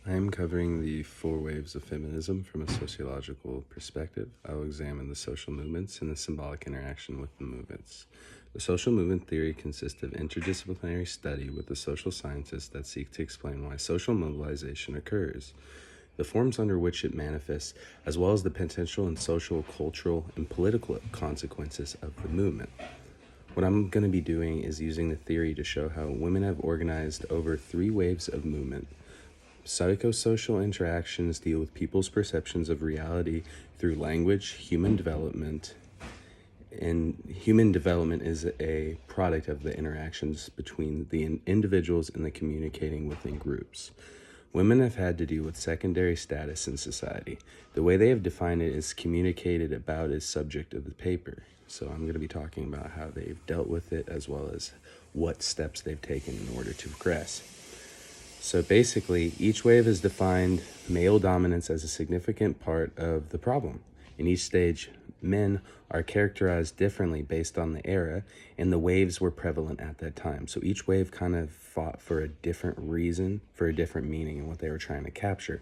I am covering the four waves of feminism from a sociological perspective. I will examine the social movements and the symbolic interaction with the movements. The social movement theory consists of interdisciplinary study with the social sciences that seek to explain why social mobilization occurs, the forms under which it manifests, as well as the potential and social, cultural, and political consequences of the movement. What I'm going to be doing is using the theory to show how women have organized over three waves of movement. Psychosocial interactions deal with people's perceptions of reality through language, human development, and human development is a product of the interactions between the individuals and the communicating within groups. Women have had to deal with secondary status in society. The way they have defined it is communicated about as subject of the paper. So I'm going to be talking about how they've dealt with it as well as what steps they've taken in order to progress. So basically, each wave has defined male dominance as a significant part of the problem. In each stage, men are characterized differently based on the era, and the waves were prevalent at that time. So each wave kind of fought for a different reason, for a different meaning in what they were trying to capture.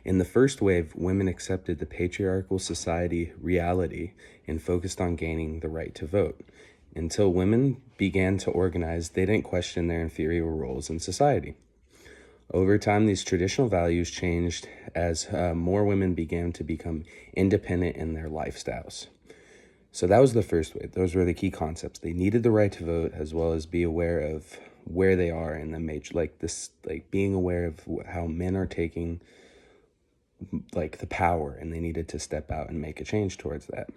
In the first wave, women accepted the patriarchal society reality and focused on gaining the right to vote. Until women began to organize, they didn't question their inferior roles in society. Over time, these traditional values changed as more women began to become independent in their lifestyles. So that was the first wave. Those were the key concepts. They needed the right to vote as well as be aware of where they are in the major, being aware of how men are taking the power, and they needed to step out and make a change towards that.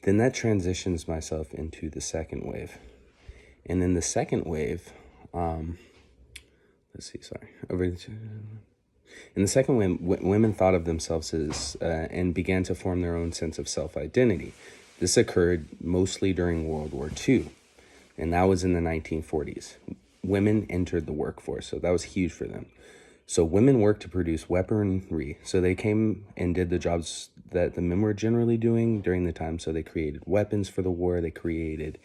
Then that transitions myself into the second wave. And in the second wave, in the second wave, women thought of themselves as and began to form their own sense of self-identity. This occurred mostly during World War II, and that was in the 1940s. Women entered the workforce, so that was huge for them. So women worked to produce weaponry. So they came and did the jobs that the men were generally doing during the time. So they created weapons for the war. They created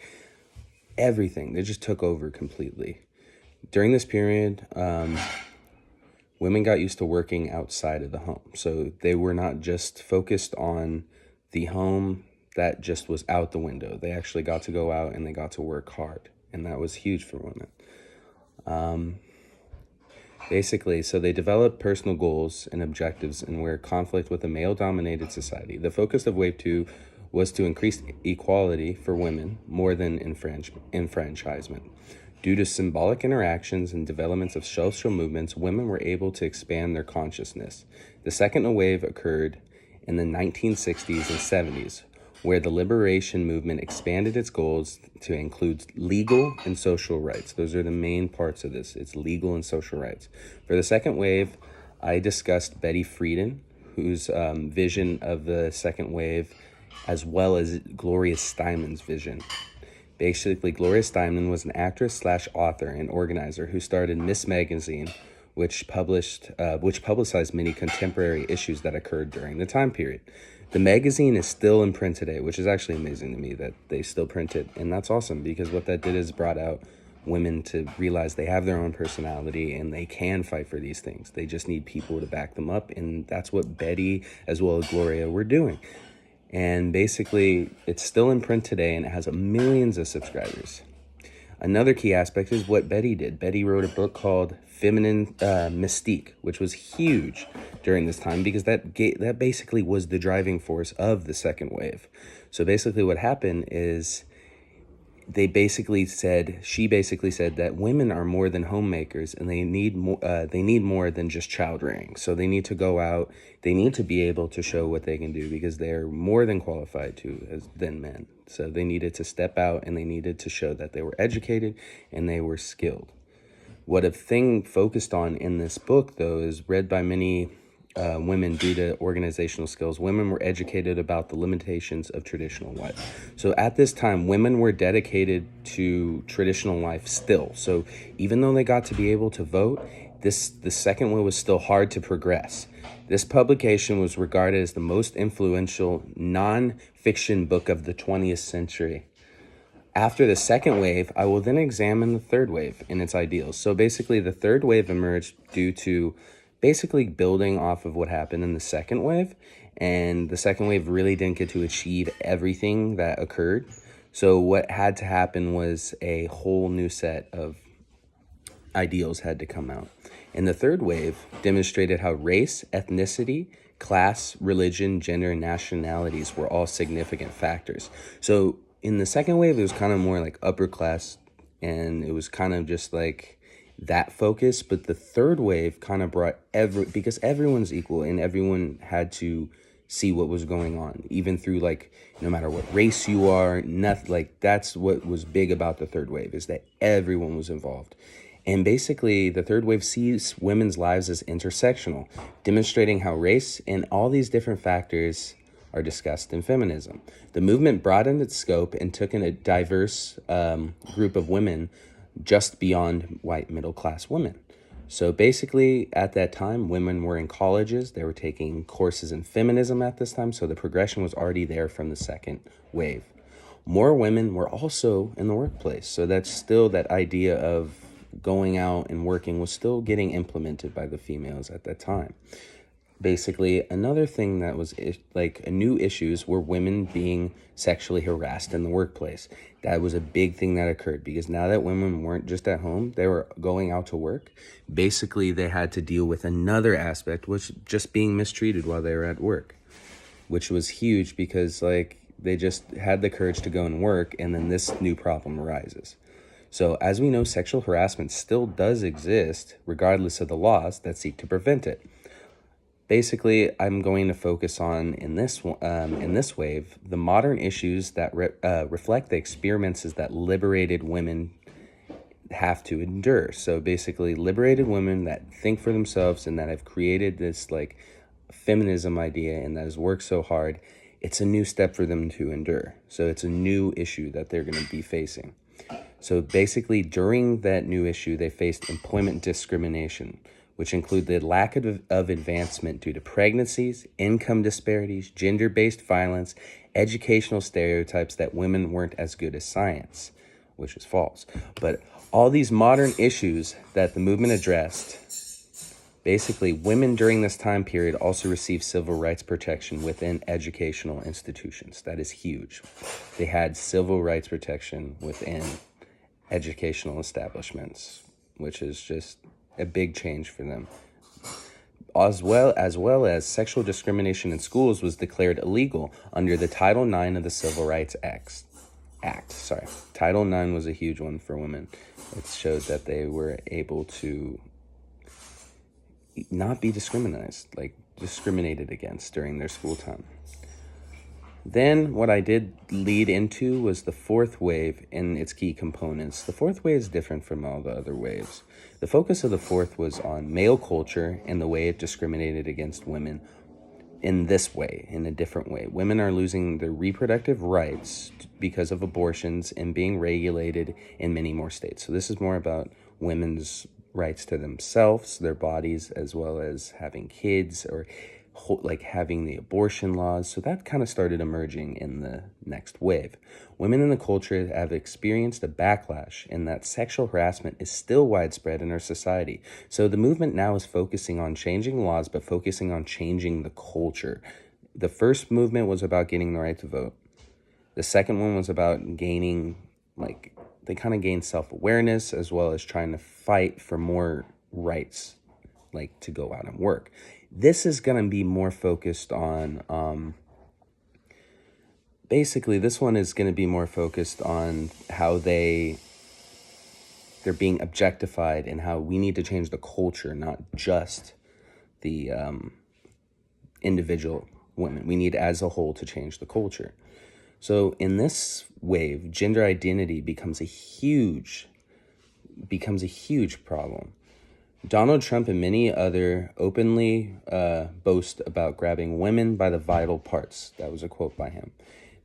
everything. They just took over completely. During this period, women got used to working outside of the home. So they were not just focused on the home that just was out the window. They actually got to go out and they got to work hard. And that was huge for women. So they developed personal goals and objectives and were conflict with a male-dominated society. The focus of Wave 2 was to increase equality for women more than enfranchisement. Due to symbolic interactions and developments of social movements, women were able to expand their consciousness. The second wave occurred in the 1960s and 70s, where the liberation movement expanded its goals to include legal and social rights. Those are the main parts of this. It's legal and social rights. For the second wave, I discussed Betty Friedan, whose vision of the second wave, as well as Gloria Steinem's vision. Basically, Gloria Steinem was an actress/author and organizer who started Miss Magazine, which publicized many contemporary issues that occurred during the time period. The magazine is still in print today, which is actually amazing to me that they still print it. And that's awesome because what that did is brought out women to realize they have their own personality and they can fight for these things. They just need people to back them up. And that's what Betty as well as Gloria were doing. And basically, it's still in print today and it has millions of subscribers. Another key aspect is what Betty did. Betty wrote a book called Feminine Mystique, which was huge during this time because that basically was the driving force of the second wave. So basically what happened is she basically said that women are more than homemakers and they need more than just child rearing. So they need to go out, they need to be able to show what they can do because they're more than qualified than men. So they needed to step out and they needed to show that they were educated and they were skilled. What a thing focused on in this book, though, is read by many women due to organizational skills. Women were educated about the limitations of traditional life. So at this time, women were dedicated to traditional life still. So even though they got to be able to vote, the second one was still hard to progress. This publication was regarded as the most influential non-fiction book of the 20th century. After the second wave, I will then examine the third wave and its ideals. So basically, the third wave emerged due to basically building off of what happened in the second wave. And the second wave really didn't get to achieve everything that occurred. So what had to happen was a whole new set of ideals had to come out. And the third wave demonstrated how race, ethnicity, class, religion, gender, and nationalities were all significant factors. So in the second wave, it was kind of more like upper class, and it was kind of just like that focus. But the third wave kind of brought because everyone's equal and everyone had to see what was going on, even through like no matter what race you are, nothing like that's what was big about the third wave, is that everyone was involved. And basically, the third wave sees women's lives as intersectional, demonstrating how race and all these different factors are discussed in feminism. The movement broadened its scope and took in a diverse group of women just beyond white middle-class women. So basically, at that time, women were in colleges. They were taking courses in feminism at this time, so the progression was already there from the second wave. More women were also in the workplace, so that's still that idea of going out and working was still getting implemented by the females at that time. Basically, another thing that was like a new issues were women being sexually harassed in the workplace. That was a big thing that occurred because now that women weren't just at home, they were going out to work. Basically, they had to deal with another aspect, which just being mistreated while they were at work, which was huge because like they just had the courage to go and work, and then this new problem arises. So as we know, sexual harassment still does exist, regardless of the laws that seek to prevent it. Basically, I'm going to focus on, in this wave, the modern issues that reflect the experiences that liberated women have to endure. So basically, liberated women that think for themselves and that have created this like feminism idea and that has worked so hard, it's a new step for them to endure. So it's a new issue that they're going to be facing. So basically, during that new issue, they faced employment discrimination, which include the lack of advancement due to pregnancies, income disparities, gender-based violence, educational stereotypes that women weren't as good as science, which is false. But all these modern issues that the movement addressed, basically, women during this time period also received civil rights protection within educational institutions. That is huge. They had civil rights protection within educational establishments, which is just a big change for them. As well as sexual discrimination in schools was declared illegal under the Title IX of the Civil Rights Act. Title IX was a huge one for women. It showed that they were able to not be discriminated against during their school time. Then what I did lead into was the fourth wave and its key components. The fourth wave is different from all the other waves. The focus of the fourth was on male culture and the way it discriminated against women in this way, in a different way. Women are losing their reproductive rights because of abortions and being regulated in many more states. So this is more about women's rights to themselves, their bodies, as well as having kids or like having the abortion laws. So that kind of started emerging in the next wave. Women in the culture have experienced a backlash in that sexual harassment is still widespread in our society. So the movement now is focusing on changing laws, but focusing on changing the culture. The first movement was about getting the right to vote. The second one was about gaining, they kind of gained self-awareness as well as trying to fight for more rights, like to go out and work. This is going to be more focused on, basically this one is going to be more focused on how they're being objectified and how we need to change the culture, not just the individual women. We need as a whole to change the culture. So in this wave, gender identity becomes a huge problem. Donald Trump and many other openly boast about grabbing women by the vital parts. That was a quote by him.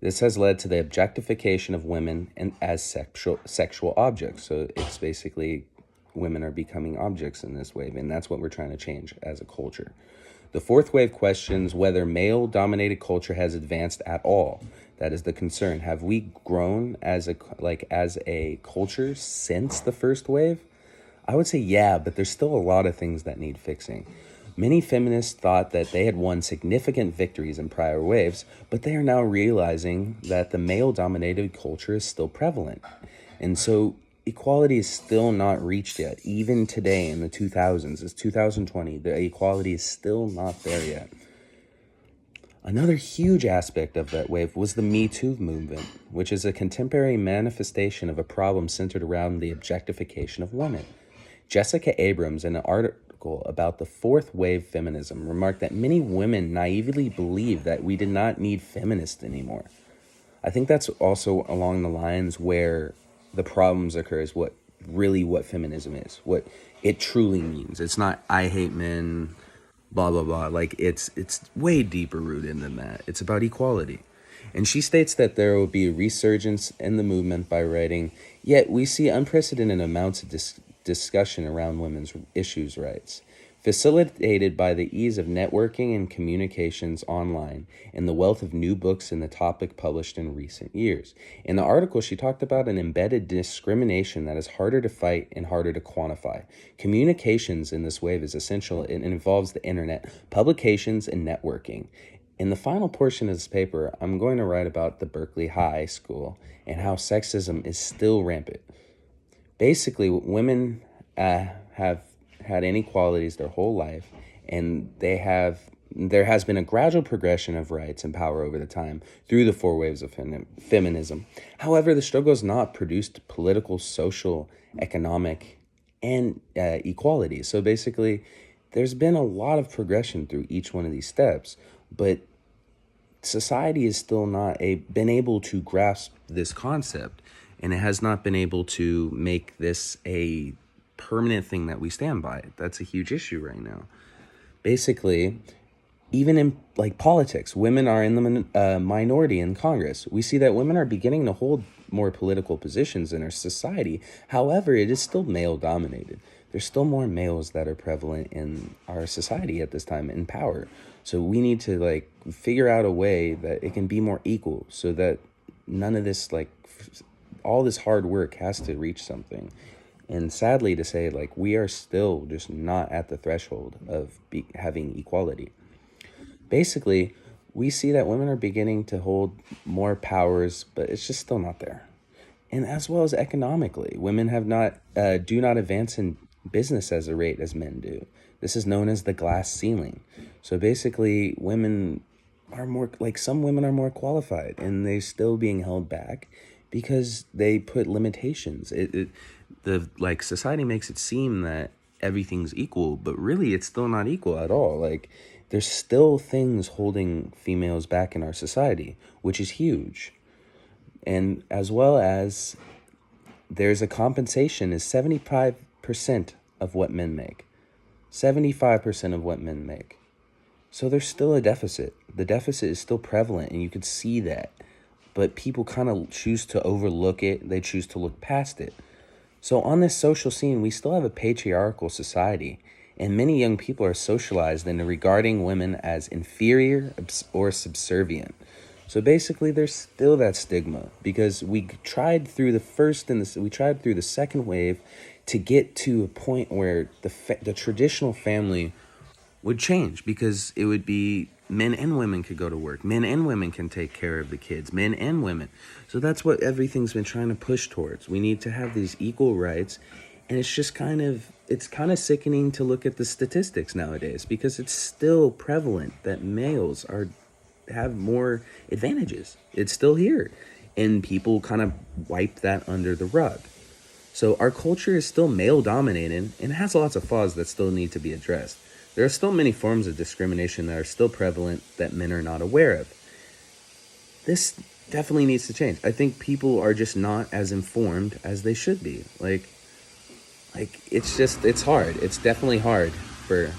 This has led to the objectification of women and as sexual objects. So it's basically women are becoming objects in this wave, and that's what we're trying to change as a culture. The fourth wave questions whether male-dominated culture has advanced at all. That is the concern. Have we grown as a culture since the first wave? I would say yeah, but there's still a lot of things that need fixing. Many feminists thought that they had won significant victories in prior waves, but they are now realizing that the male-dominated culture is still prevalent. And so equality is still not reached yet. Even today in the 2000s, it's 2020, the equality is still not there yet. Another huge aspect of that wave was the Me Too movement, which is a contemporary manifestation of a problem centered around the objectification of women. Jessica Abrams, in an article about the fourth wave feminism, remarked that many women naively believe that we did not need feminists anymore. I think that's also along the lines where the problems occur is what feminism is, what it truly means. It's not I hate men, blah blah blah. Like it's way deeper rooted than that. It's about equality. And she states that there will be a resurgence in the movement by writing, yet we see unprecedented amounts of discussion around women's issues rights, facilitated by the ease of networking and communications online and the wealth of new books in the topic published in recent years. In the article, she talked about an embedded discrimination that is harder to fight and harder to quantify. Communications in this wave is essential and involves the internet, publications, and networking. In the final portion of this paper, I'm going to write about the Berkeley High School and how sexism is still rampant. Basically, women have had inequalities their whole life, and there has been a gradual progression of rights and power over the time through the four waves of feminism. However, the struggle has not produced political, social, economic, and equality. So basically, there's been a lot of progression through each one of these steps, but society has still not been able to grasp this concept, and it has not been able to make this a permanent thing that we stand by. That's a huge issue right now. Basically, even in like politics, women are in the minority in Congress. We see that women are beginning to hold more political positions in our society. However, it is still male dominated. There's still more males that are prevalent in our society at this time in power. So we need to figure out a way that it can be more equal, so that none of this all this hard work has to reach something. And sadly to say, we are still just not at the threshold of having equality. Basically, we see that women are beginning to hold more powers, but it's just still not there. And as well as economically, women do not advance in business as a rate as men do. This is known as the glass ceiling. So basically, women are some women are more qualified, and they're still being held back because they put limitations. Society makes it seem that everything's equal, but really it's still not equal at all. There's still things holding females back in our society, which is huge. And as well as there's a compensation is 75% of what men make. 75% of what men make. So there's still a deficit. The deficit is still prevalent, and you could see that. But people kind of choose to overlook it. They choose to look past it. So on this social scene, we still have a patriarchal society, and many young people are socialized into regarding women as inferior or subservient. So basically, there's still that stigma, because we tried through the second wave to get to a point where the traditional family would change, because it would be men and women could go to work. Men and women can take care of the kids. Men and women. So that's what everything's been trying to push towards. We need to have these equal rights. And it's just kind of sickening to look at the statistics nowadays, because it's still prevalent that males have more advantages. It's still here. And people kind of wipe that under the rug. So our culture is still male dominated, and it has lots of flaws that still need to be addressed. There are still many forms of discrimination that are still prevalent that men are not aware of. This definitely needs to change. I think people are just not as informed as they should be. It's hard. It's definitely hard for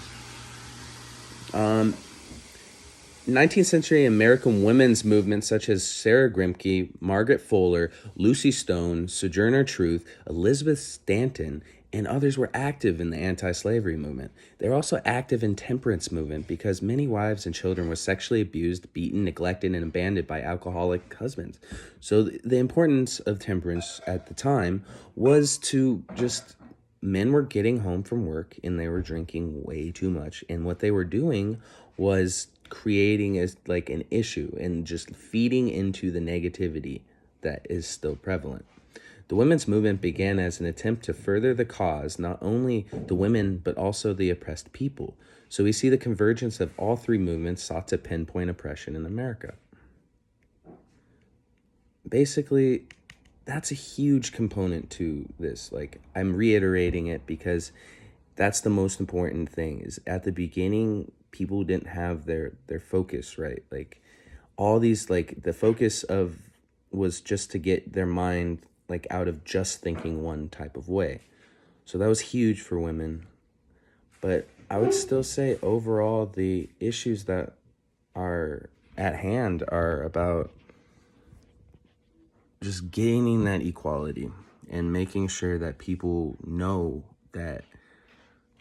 19th century American women's movements such as Sarah Grimke, Margaret Fuller, Lucy Stone, Sojourner Truth, Elizabeth Stanton, and others were active in the anti-slavery movement. They were also active in temperance movement, because many wives and children were sexually abused, beaten, neglected, and abandoned by alcoholic husbands. So the importance of temperance at the time was to just men were getting home from work and they were drinking way too much, and what they were doing was creating as like an issue and just feeding into the negativity that is still prevalent. The women's movement began as an attempt to further the cause, not only the women, but also the oppressed people. So we see the convergence of all three movements sought to pinpoint oppression in America. Basically, that's a huge component to this. Like, I'm reiterating it because that's the most important thing. Is at the beginning, people didn't have their focus right. Like, all these, like, the focus of was just to get their mind like out of just thinking one type of way. So that was huge for women. But I would still say overall the issues that are at hand are about just gaining that equality and making sure that people know that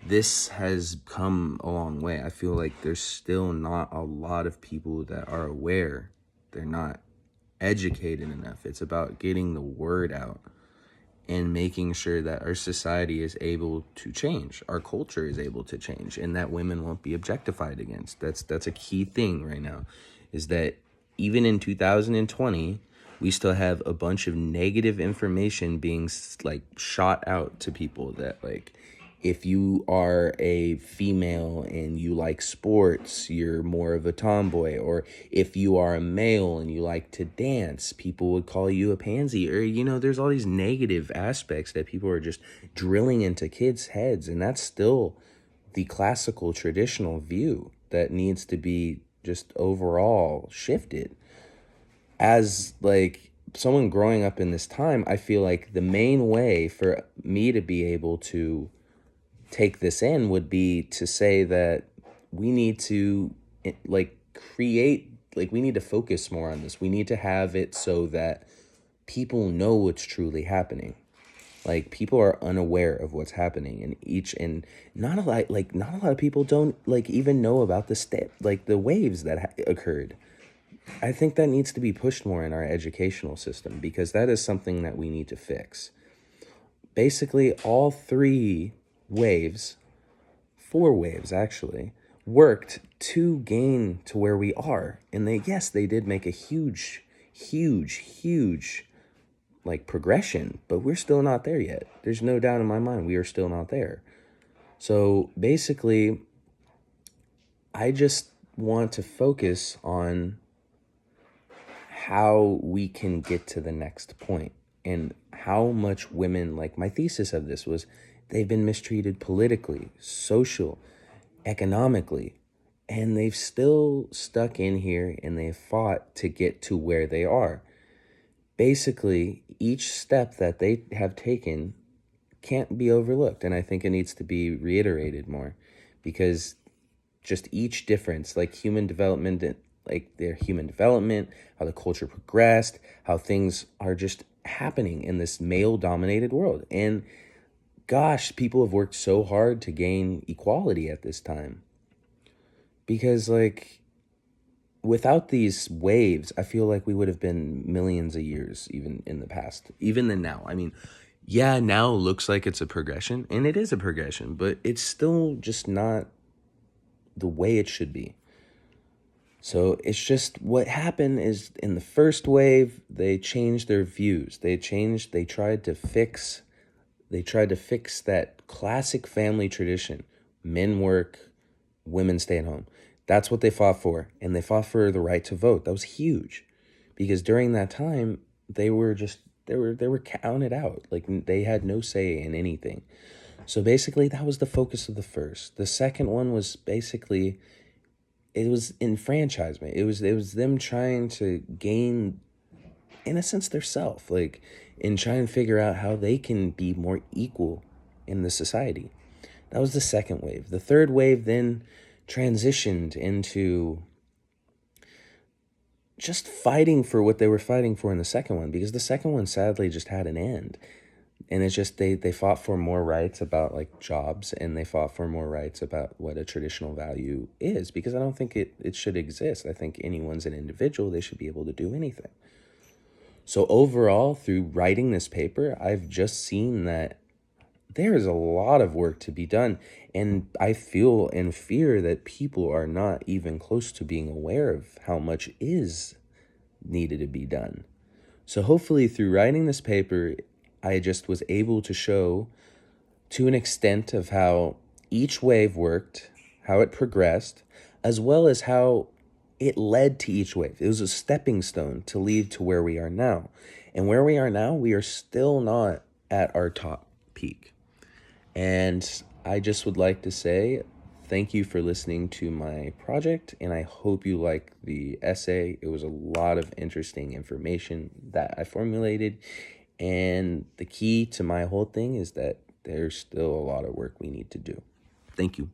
this has come a long way. I feel like there's still not a lot of people that are aware. They're not educated enough. It's about getting the word out and making sure that our society is able to change, our culture is able to change, and that women won't be objectified against. That's a key thing right now, is that even in 2020, we still have a bunch of negative information being like shot out to people that like, if you are a female and you like sports, you're more of a tomboy. Or if you are a male and you like to dance, people would call you a pansy. Or, there's all these negative aspects that people are just drilling into kids' heads. And that's still the classical traditional view that needs to be just overall shifted. As like someone growing up in this time, I feel like the main way for me to be able to take this in would be to say that we need to like create, like we need to focus more on this. We need to have it so that people know what's truly happening. Like, people are unaware of what's happening and not a lot of people don't like even know about the waves that occurred. I think that needs to be pushed more in our educational system, because that is something that we need to fix. Basically, all three waves, four waves actually, worked to gain to where we are. And they did make a huge, huge, huge like progression, but we're still not there yet. There's no doubt in my mind we are still not there. So basically, I just want to focus on how we can get to the next point and how much women, like my thesis of this was, they've been mistreated politically, social, economically, and they've still stuck in here and they've fought to get to where they are. Basically, each step that they have taken can't be overlooked, and I think it needs to be reiterated more, because just each difference, like human development, like their human development, how the culture progressed, how things are just happening in this male-dominated world. And gosh, people have worked so hard to gain equality at this time. Because, like, without these waves, I feel like we would have been millions of years, even in the past, even than now. I mean, yeah, now looks like it's a progression, and it is a progression, but it's still just not the way it should be. So it's just what happened is in the first wave, they changed their views. They tried to fix that classic family tradition. Men work, women stay at home. That's what they fought for. And they fought for the right to vote. That was huge. Because during that time, they were counted out. Like, they had no say in anything. So basically, that was the focus of the first. The second one was basically, it was enfranchisement. It was them trying to gain, in a sense, their self, like, and try and figure out how they can be more equal in the society. That was the second wave. The third wave then transitioned into just fighting for what they were fighting for in the second one, because the second one sadly just had an end. And it's just they fought for more rights about like jobs, and they fought for more rights about what a traditional value is, because I don't think it should exist. I think anyone's an individual. They should be able to do anything. So overall, through writing this paper, I've just seen that there is a lot of work to be done. And I feel and fear that people are not even close to being aware of how much is needed to be done. So hopefully through writing this paper, I just was able to show to an extent of how each wave worked, how it progressed, as well as how it led to each wave. It was a stepping stone to lead to where we are now. And where we are now, we are still not at our top peak. And I just would like to say thank you for listening to my project, and I hope you like the essay. It was a lot of interesting information that I formulated, and the key to my whole thing is that there's still a lot of work we need to do. Thank you.